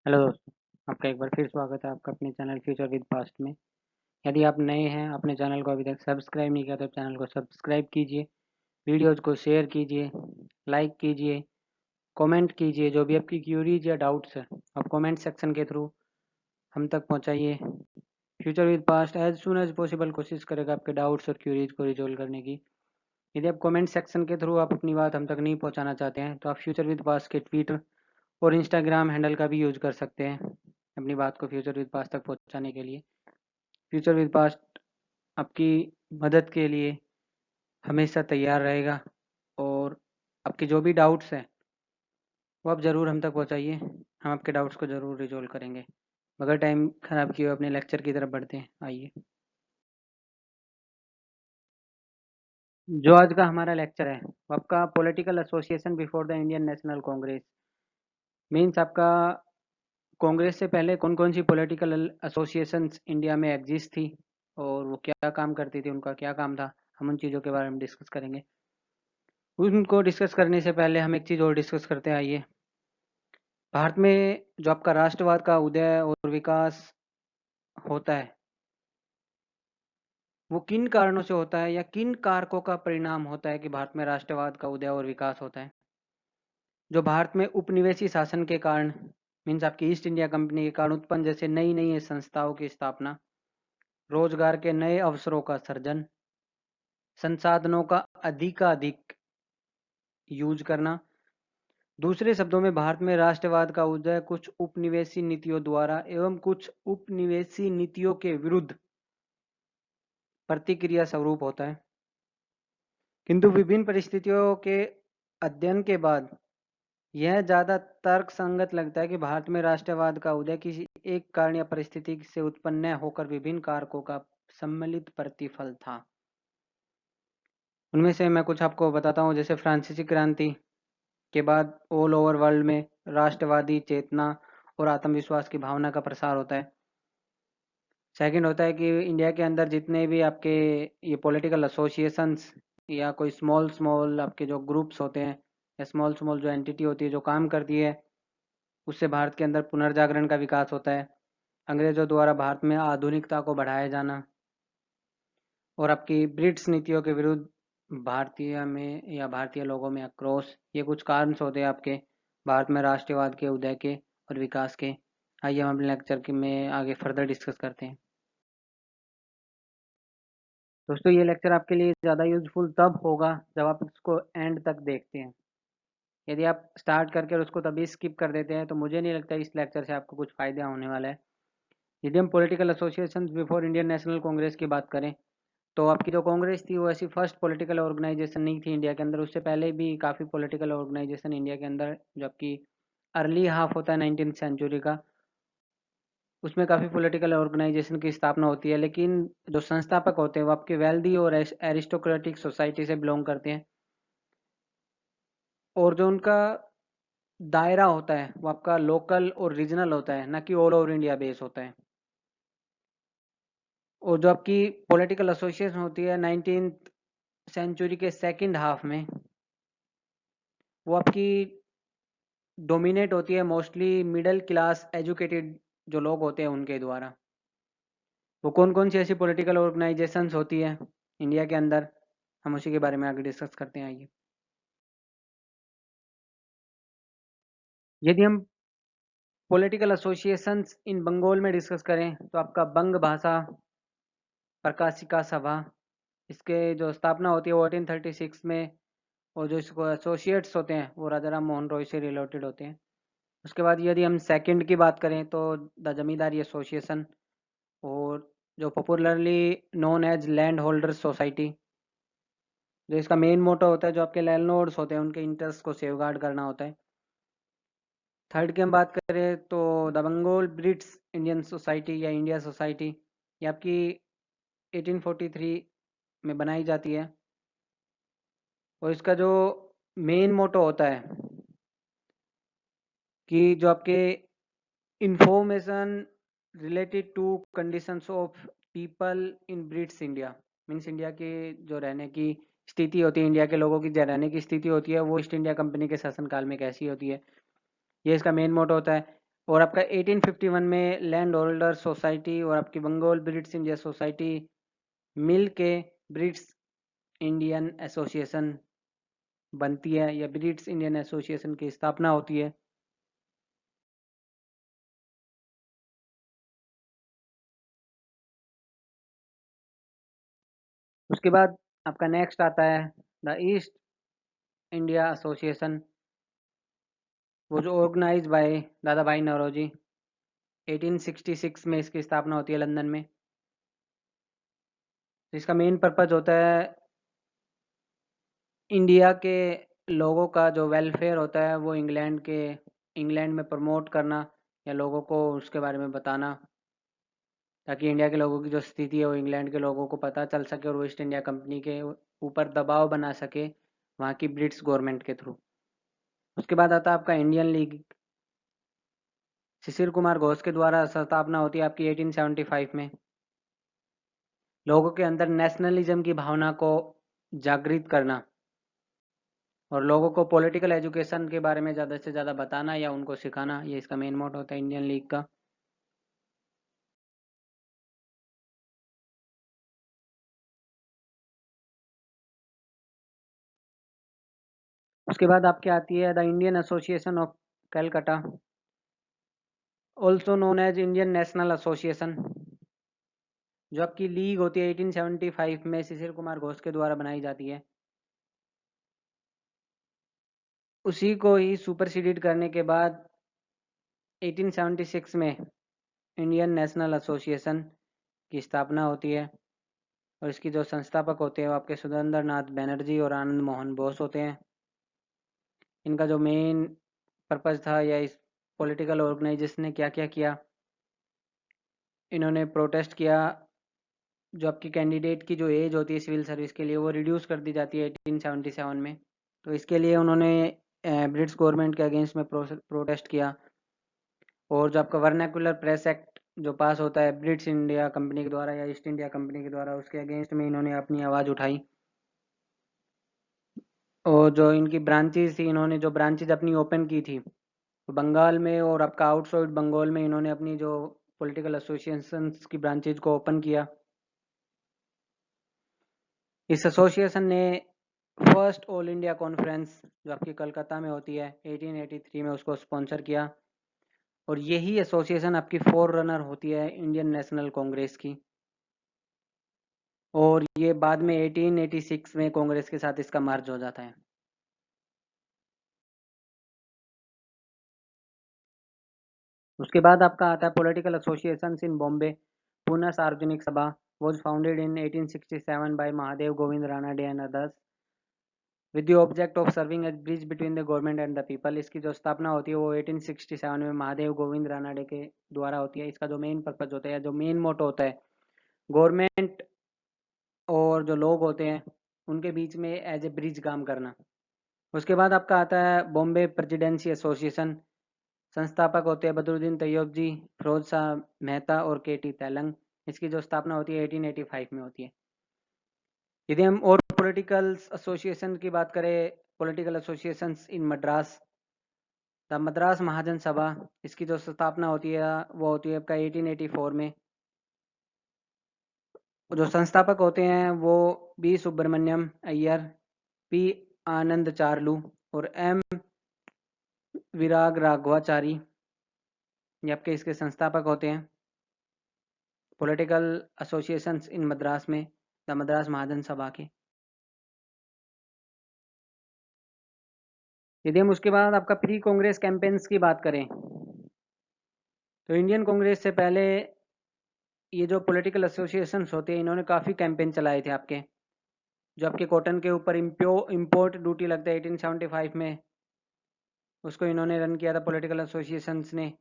Hello दोस्तों, आपका एक बार फिर स्वागत है आपका अपने चैनल फ्यूचर विद पास्ट में। यदि आप नए हैं, अपने चैनल को अभी तक सब्सक्राइब नहीं किया तो चैनल को सब्सक्राइब कीजिए, वीडियोज़ को शेयर कीजिए, लाइक कीजिए, कमेंट कीजिए। जो भी आपकी क्यूरीज या डाउट्स है आप कमेंट सेक्शन के थ्रू हम तक पहुंचाइए। Future with past as soon as possible कोशिश करेगा आपके डाउट्स और क्यूरीज को रिजोल्व करने की। यदि आप कमेंट सेक्शन के थ्रू आप अपनी बात हम तक नहीं पहुँचाना चाहते हैं तो आप फ्यूचर विद पास्ट के ट्विटर और इंस्टाग्राम हैंडल का भी यूज कर सकते हैं अपनी बात को फ्यूचर विद पास्ट तक पहुंचाने के लिए। फ्यूचर विद पास्ट आपकी मदद के लिए हमेशा तैयार रहेगा और आपके जो भी डाउट्स हैं वो आप ज़रूर हम तक पहुंचाइए। हम आपके डाउट्स को ज़रूर रिजोल्व करेंगे। बगैर टाइम ख़राब किए हुए अपने लेक्चर की तरफ बढ़ते हैं। आइए, जो आज का हमारा लेक्चर है वो आपका political association before the Indian national Congress. Means आपका कांग्रेस से पहले कौन कौन सी पॉलिटिकल एसोसिएशंस इंडिया में एग्जिस्ट थी और वो क्या काम करती थी, उनका क्या काम था, हम उन चीज़ों के बारे में डिस्कस करेंगे। उनको डिस्कस करने से पहले हम एक चीज़ और डिस्कस करते हैं। आइए, भारत में जो आपका राष्ट्रवाद का उदय और विकास होता है वो किन कारणों से होता है या किन कारकों का परिणाम होता है कि भारत में राष्ट्रवाद का उदय और विकास होता है। जो भारत में उपनिवेशी शासन के कारण मीन्स आपकी ईस्ट इंडिया कंपनी के कारण उत्पन्न जैसे नई नई संस्थाओं की स्थापना, रोजगार के नए अवसरों का सृजन, संसाधनों का अधिकाधिक यूज करना। दूसरे शब्दों में भारत में राष्ट्रवाद का उदय कुछ उपनिवेशी नीतियों द्वारा एवं कुछ उपनिवेशी नीतियों के विरुद्ध प्रतिक्रिया स्वरूप होता है। किंतु विभिन्न परिस्थितियों के अध्ययन के बाद यह ज्यादा तर्क संगत लगता है कि भारत में राष्ट्रवाद का उदय किसी एक कारण या परिस्थिति से उत्पन्न न होकर विभिन्न कारकों का सम्मिलित प्रतिफल था। उनमें से मैं कुछ आपको बताता हूँ। जैसे फ्रांसीसी क्रांति के बाद ऑल ओवर वर्ल्ड में राष्ट्रवादी चेतना और आत्मविश्वास की भावना का प्रसार होता है। सेकंड होता है कि इंडिया के अंदर जितने भी आपके ये पॉलिटिकल एसोसिएशंस या कोई स्मॉल स्मॉल आपके जो ग्रुप्स होते हैं या स्मॉल स्मॉल जो एंटिटी होती है जो काम करती है उससे भारत के अंदर पुनर्जागरण का विकास होता है। अंग्रेजों द्वारा भारत में आधुनिकता को बढ़ाया जाना और आपकी ब्रिट्स नीतियों के विरुद्ध भारतीय में या भारतीय लोगों में आक्रोश, ये कुछ कारण होते हैं आपके भारत में राष्ट्रवाद के उदय के और विकास के। आइए हम अपने लेक्चर के में आगे फर्दर डिस्कस करते हैं। दोस्तों, ये लेक्चर आपके लिए ज़्यादा यूजफुल तब होगा जब आप इसको एंड तक देखते हैं। यदि आप स्टार्ट करके उसको तभी स्किप कर देते हैं तो मुझे नहीं लगता इस लेक्चर से आपको कुछ फ़ायदा होने वाला है। यदि हम political association before Indian national Congress की बात करें तो आपकी जो कांग्रेस थी वो ऐसी फर्स्ट पॉलिटिकल ऑर्गेनाइजेशन नहीं थी इंडिया के अंदर। उससे पहले भी काफ़ी पॉलिटिकल ऑर्गेनाइजेशन इंडिया के अंदर जो आपकी अर्ली हाफ होता है 19th सेंचुरी का, उसमें काफ़ी पॉलिटिकल ऑर्गेनाइजेशन की स्थापना होती है। लेकिन जो संस्थापक होते हैं वो आपके वेल्दी और एरिस्टोक्रेटिक सोसाइटी से बिलोंग करते हैं और जो उनका दायरा होता है वो आपका लोकल और रीजनल होता है, ना कि ऑल ओवर इंडिया बेस होता है। और जो आपकी पॉलिटिकल एसोसिएशन होती है 19th सेंचुरी के सेकंड हाफ में वो आपकी डोमिनेट होती है मोस्टली मिडिल क्लास एजुकेटेड जो लोग होते हैं उनके द्वारा। वो कौन कौन सी ऐसी पॉलिटिकल ऑर्गेनाइजेशंस होती है इंडिया के अंदर, हम उसी के बारे में आगे डिस्कस करते हैं। आइए, यदि हम पॉलिटिकल एसोसिएशंस इन बंगाल में डिस्कस करें तो आपका बंग भाषा प्रकाशिका सभा, इसके जो स्थापना होती है वो 1836 में और जो इसको एसोसिएट्स होते हैं वो राजा राम मोहन रॉय से रिलेटेड होते हैं। उसके बाद यदि हम सेकंड की बात करें तो द जमींदारी एसोसिएशन और जो popularly known as land holders society, जो इसका मेन मोटो होता है जो आपके लैंडलॉर्ड्स होते हैं उनके इंटरेस्ट को सेवगार्ड करना होता है। थर्ड की हम बात करें तो the Bengal British Indian society या इंडिया सोसाइटी, ये आपकी 1843 में बनाई जाती है और इसका जो मेन मोटो होता है कि जो आपके information related to conditions of people in Brits India, means India के जो रहने की स्थिति होती है, इंडिया के लोगों की जो रहने की स्थिति होती है वो ईस्ट इंडिया कंपनी के शासनकाल में कैसी होती है, ये इसका मेन मोटो होता है। और आपका 1851 में लैंड होल्डर सोसाइटी और आपकी बंगाल ब्रिटिश इंडिया सोसाइटी मिल के ब्रिटिश इंडियन एसोसिएशन बनती है या ब्रिटिश इंडियन एसोसिएशन की स्थापना होती है। उसके बाद आपका नेक्स्ट आता है द ईस्ट इंडिया एसोसिएशन, वो जो ऑर्गेनाइज बाय दादा भाई नौरोजी। 1866 में इसकी स्थापना होती है लंदन में। इसका मेन पर्पज होता है इंडिया के लोगों का जो वेलफेयर होता है वो इंग्लैंड में प्रमोट करना या लोगों को उसके बारे में बताना, ताकि इंडिया के लोगों की जो स्थिति है वो इंग्लैंड के लोगों को पता चल सके और वो ईस्ट इंडिया कंपनी के ऊपर दबाव बना सके वहाँ की ब्रिटिश गवर्नमेंट के थ्रू। उसके बाद आता है आपका इंडियन लीग। शिशिर कुमार घोष के द्वारा स्थापना होती है आपकी 1875 में। लोगों के अंदर नेशनलिज्म की भावना को जागृत करना और लोगों को पॉलिटिकल एजुकेशन के बारे में ज़्यादा से ज़्यादा बताना या उनको सिखाना, ये इसका मेन मोटो होता है इंडियन लीग का। उसके बाद आपकी आती है the Indian association of Calcutta, also known as Indian national association, जो आपकी लीग होती है 1875 में शिशिर कुमार घोष के द्वारा बनाई जाती है। उसी को ही सुपरसीडेड करने के बाद 1876 में इंडियन नेशनल एसोसिएशन की स्थापना होती है और इसकी जो संस्थापक होते हैं वो आपके सुरेंद्र नाथ बनर्जी और आनंद मोहन बोस होते हैं। इनका जो मेन पर्पज था या इस पॉलिटिकल ऑर्गेनाइजेशन ने क्या क्या किया, इन्होंने प्रोटेस्ट किया। जो आपकी कैंडिडेट की जो एज होती है सिविल सर्विस के लिए वो रिड्यूस कर दी जाती है 1877 में, तो इसके लिए उन्होंने ब्रिटिश गवर्नमेंट के अगेंस्ट में प्रोटेस्ट किया। और जो आपका वर्नाकुलर प्रेस एक्ट जो पास होता है ब्रिटिश इंडिया कंपनी के द्वारा या ईस्ट इंडिया कंपनी के द्वारा, उसके अगेंस्ट में इन्होंने अपनी आवाज़ उठाई। और जो इनकी ब्रांचेज थी, इन्होंने जो ब्रांचेज अपनी ओपन की थी तो बंगाल में और आपका आउटसाइड बंगाल में इन्होंने अपनी जो पॉलिटिकल एसोसिएशंस की ब्रांचेज को ओपन किया। इस एसोसिएशन ने फर्स्ट ऑल इंडिया कॉन्फ्रेंस जो आपकी कलकत्ता में होती है 1883 में उसको स्पॉन्सर किया। और यही एसोसिएशन आपकी फोर रनर होती है इंडियन नेशनल कांग्रेस की। और ये बाद में 1886 में कांग्रेस के साथ इसका मर्ज हो जाता है। उसके बाद आपका आता है political association in Bombay. Pune सार्वजनिक सभा was founded in 1867 by Mahadev Govind Ranade and others with the object of serving as bridge between the government and the people। इसकी जो स्थापना होती है वो 1867 में महादेव गोविंद रानाडे के द्वारा होती है। इसका जो मेन पर्पज होता है, जो मेन मोटो होता है, गवर्नमेंट और जो लोग होते हैं उनके बीच में एज ए ब्रिज काम करना। उसके बाद आपका आता है बॉम्बे प्रेसिडेंसी एसोसिएशन। संस्थापक होते हैं बदरुद्दीन तैयब जी, फिरोज शाह मेहता और के टी तेलंग। इसकी जो स्थापना होती है 1885 में होती है। यदि हम और पॉलिटिकल एसोसिएशन की बात करें, political associations in Madras, the Madras Mahajan Sabha, इसकी जो स्थापना होती है वो होती है आपका 1884 में। जो संस्थापक होते हैं वो बी सुब्रमण्यम अय्यर, पी आनंद चार्लू और एम विराग राघवाचारी, ये आपके इसके संस्थापक होते हैं पॉलिटिकल एसोसिएशंस इन मद्रास में, द मद्रास महाजन सभा के। यदि हम उसके बाद आपका प्री कांग्रेस कैंपेन्स की बात करें तो इंडियन कांग्रेस से पहले ये जो पॉलिटिकल एसोसिएशंस होते हैं इन्होंने काफ़ी कैंपेन चलाए थे आपके। जो आपके कॉटन के ऊपर इम्पोर्ट ड्यूटी लगता है 1875 में, उसको इन्होंने रन किया था पॉलिटिकल एसोसिएशंस ने।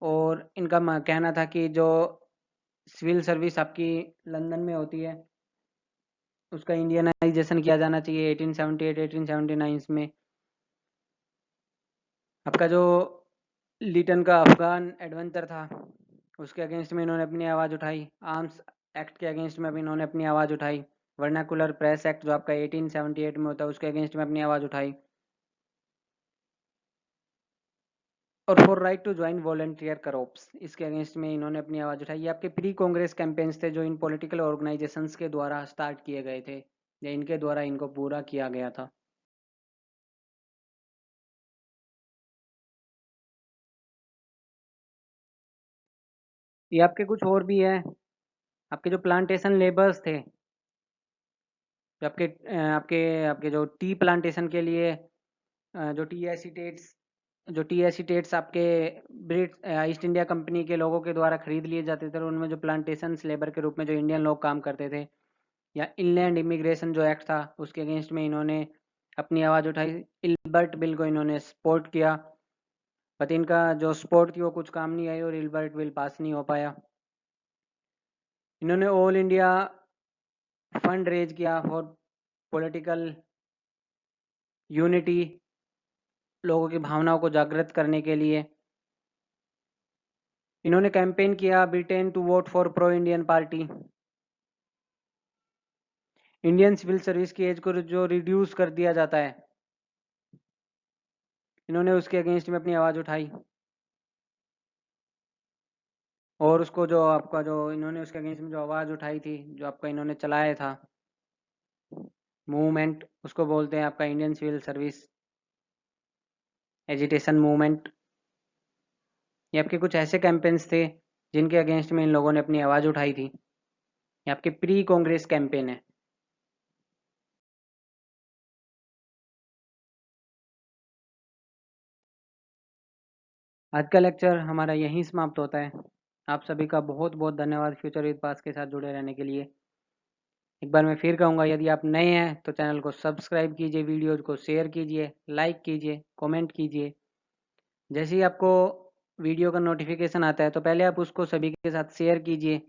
और इनका कहना था कि जो सिविल सर्विस आपकी लंदन में होती है उसका इंडियनाइजेशन किया जाना चाहिए 1878 1879 में। आपका जो लिटन का अफगान एडवेंचर था उसके अगेंस्ट में इन्होंने अपनी आवाज़ उठाई। आर्म्स एक्ट के अगेंस्ट में भी इन्होंने अपनी आवाज़ उठाई। वर्नाकुलर प्रेस एक्ट जो आपका 1878 में होता है उसके अगेंस्ट में अपनी आवाज़ उठाई। और for right to join volunteer corps, इसके अगेंस्ट में इन्होंने अपनी आवाज़ उठाई। ये आपके प्री कांग्रेस कैंपेन्स थे जो इन पॉलिटिकल ऑर्गेनाइजेशंस के द्वारा स्टार्ट किए गए थे या इनके द्वारा इनको पूरा किया गया था। ये आपके कुछ और भी है। आपके जो प्लांटेशन लेबर्स थे, जो आपके आपके जो टी प्लांटेशन के लिए जो टी एसिटेट्स आपके ईस्ट इंडिया कंपनी के लोगों के द्वारा खरीद लिए जाते थे, और उनमें जो प्लांटेशन लेबर के रूप में जो इंडियन लोग काम करते थे, या इनलैंड इमिग्रेशन जो एक्ट था उसके अगेंस्ट में इन्होंने अपनी आवाज़ उठाई। इल्बर्ट बिल को इन्होंने सपोर्ट किया, बट इनका जो सपोर्ट थी वो कुछ काम नहीं आई और इल्बर्ट बिल पास नहीं हो पाया। इन्होंने ऑल इंडिया फंड रेज किया फॉर पॉलिटिकल यूनिटी, लोगों की भावनाओं को जागृत करने के लिए। इन्होंने कैंपेन किया Britain to vote for pro Indian party. Indian civil service की एज को जो रिड्यूस कर दिया जाता है, इन्होंने उसके अगेंस्ट में अपनी आवाज़ उठाई। और उसको जो आपका जो इन्होंने उसके अगेंस्ट में जो आवाज़ उठाई थी, जो आपका इन्होंने चलाया था मूवमेंट, उसको बोलते हैं आपका Indian civil service agitation movement. ये आपके कुछ ऐसे कैंपेन्स थे जिनके अगेंस्ट में इन लोगों ने अपनी आवाज़ उठाई थी। ये आपके प्री कांग्रेस कैंपेन है। आज का लेक्चर हमारा यहीं समाप्त होता है। आप सभी का बहुत बहुत धन्यवाद फ्यूचर विद पास के साथ जुड़े रहने के लिए। एक बार मैं फिर कहूँगा, यदि आप नए हैं तो चैनल को सब्सक्राइब कीजिए, वीडियोज़ को शेयर कीजिए, लाइक कीजिए, कमेंट कीजिए। जैसे ही आपको वीडियो का नोटिफिकेशन आता है तो पहले आप उसको सभी के साथ शेयर कीजिए,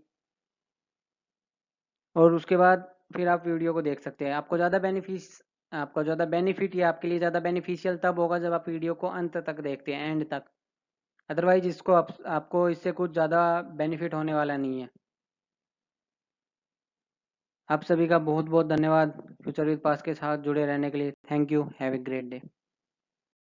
और उसके बाद फिर आप वीडियो को देख सकते हैं। आपको ज़्यादा बेनिफिट या आपके लिए ज़्यादा बेनिफिशियल तब होगा जब आप वीडियो को अंत तक देखते हैं, एंड तक। अदरवाइज आपको इससे कुछ ज़्यादा बेनिफिट होने वाला नहीं है। आप सभी का बहुत बहुत धन्यवाद फ्यूचर विद पास के साथ जुड़े रहने के लिए। Thank you. Have a great day.